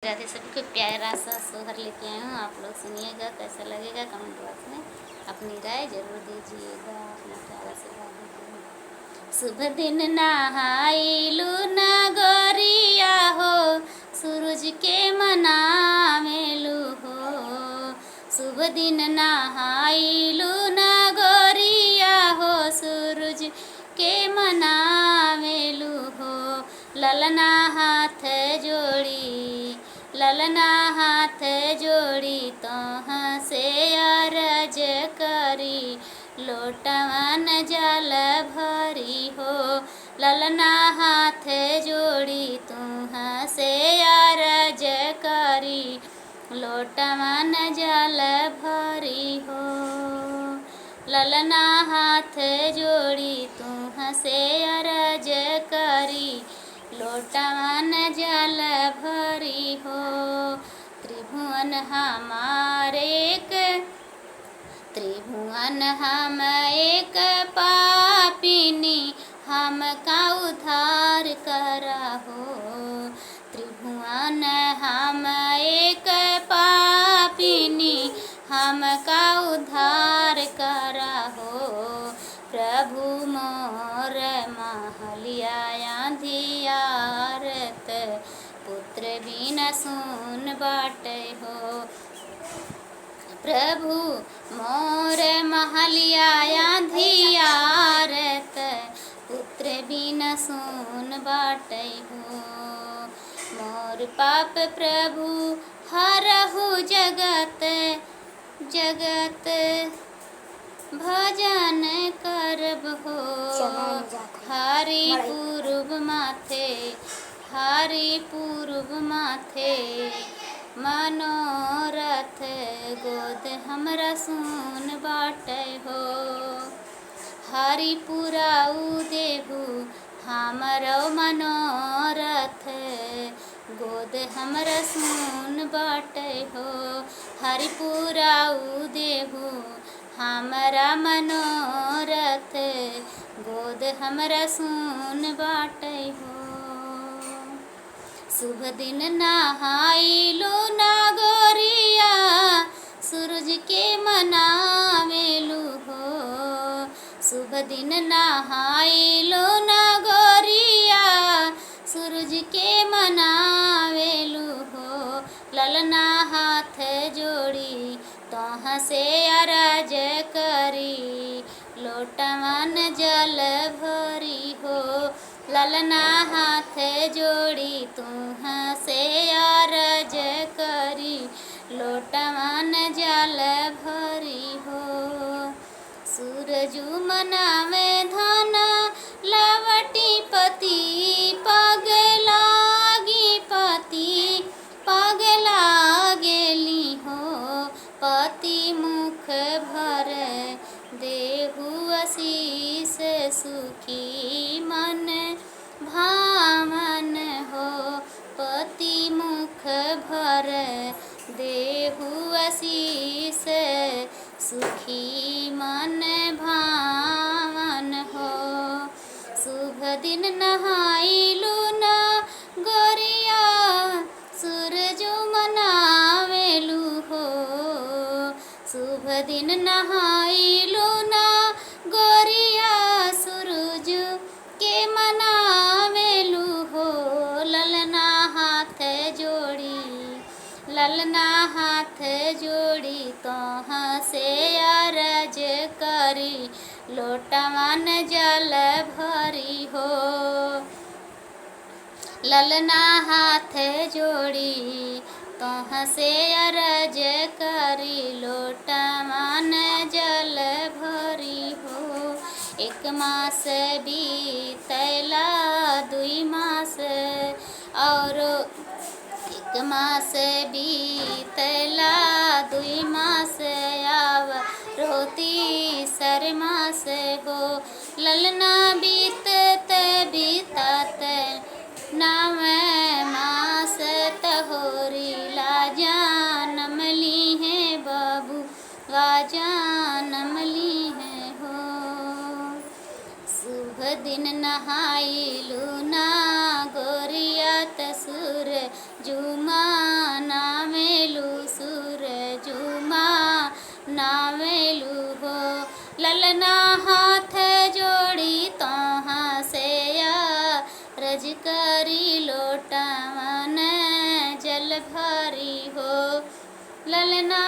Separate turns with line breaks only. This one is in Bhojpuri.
राधे, सभी को प्यारा सा सोहर लेके आई हूँ। आप लोग सुनिएगा, कैसा लगेगा कमेंट बॉक्स में अपनी राय जरूर दीजिएगा। अपना प्यारा से गा दीजिएगा। शुभ दिन नहाइलू नगरिया हो, सूरज के मनावेलू हो। शुभ दिन नहाइलू नगरिया हो, सूरज के मनावेलू हो। ललना हाथ जोड़ी, ललना हाथ जोड़ी तोहाँ से अरज करी, लोटवन जल भरी हो। ललना हाथ जोड़ी तुहाँ से अरज करी, लोटवन जल भरी हो। ललना हाथ जोड़ी तुहाँ से अरज करी, लोटवन जल भरी हो। त्रिभुवन हमारे एक, त्रिभुवन हम एक पापिनी, हम का उद्धार करहो। त्रिभुवन हम एक पापिनी, हम का उद्धार करहो। प्रभु मोर महलिया अंधियारत, पुत्र बिना सुन बाटे हो। प्रभु मोर महलिया अंधियारत, पुत्र बिना सुन बाटे हो। मोर पाप प्रभु हरहु जगत, जगत भजन करब हो। हरि पूर्व माथे, हरि पूर्व माथे, मनोरथ गोद हमरा सुन बाटे हो। हरि पुराऊ देहु हमरो मनोरथ, गोद हमरा सुन बाटे हो। हरि पुराऊ देहु हमरा मनोरथ, गोद हमरा सुन बाटे हो। शुभ दिन नहाइलू नगरिया, सूरज के मनावेलू हो। शुभ दिन नहाइलू नगरिया, सूरज के मनावेलू हो। ललना हाथ जोड़ी तोहाँ से अरज करी, लोटवन जल भरी हो। ललना हाथ जोड़ी तुहाँ से अरज करी, लोटवन जल भरी हो। सूरजू मनावे धना लवटी पति, पगलागी पति पगला गेली हो। पति मुख भर देहु आशीष, सुखी मन भावन हो। पति मुख भर देहु आशीष, सुखी मन भावन हो। शुभ दिन नहाइलू नगरिया, सूरजू मनावेलू हो। शुभ दिन नहाइलू नगरिया, सूरज के मनावेलू हो। ललना हाथ जोड़ी, ललना हाथ जोड़ी तोहाँ से अरज करी, लोटवन जल भरी हो। ललना हाथ जोड़ी तोहाँ से अरज करी, लोटवन जल भरी हो। एक मास बीतला, दुई मास और एक मास बीतला, दुई मास आव रोती सर मास हो। ललना बीतत बीतत नाम मास तहोरी, लाजानम ली है बाबू, लाजानम ली है हो। शुभ दिन नहाइलू ना गोरिया, तसुर जुमा ललना हाथ जोड़ी तहाँ से रज करी लोटवन जल भरी हो। ललना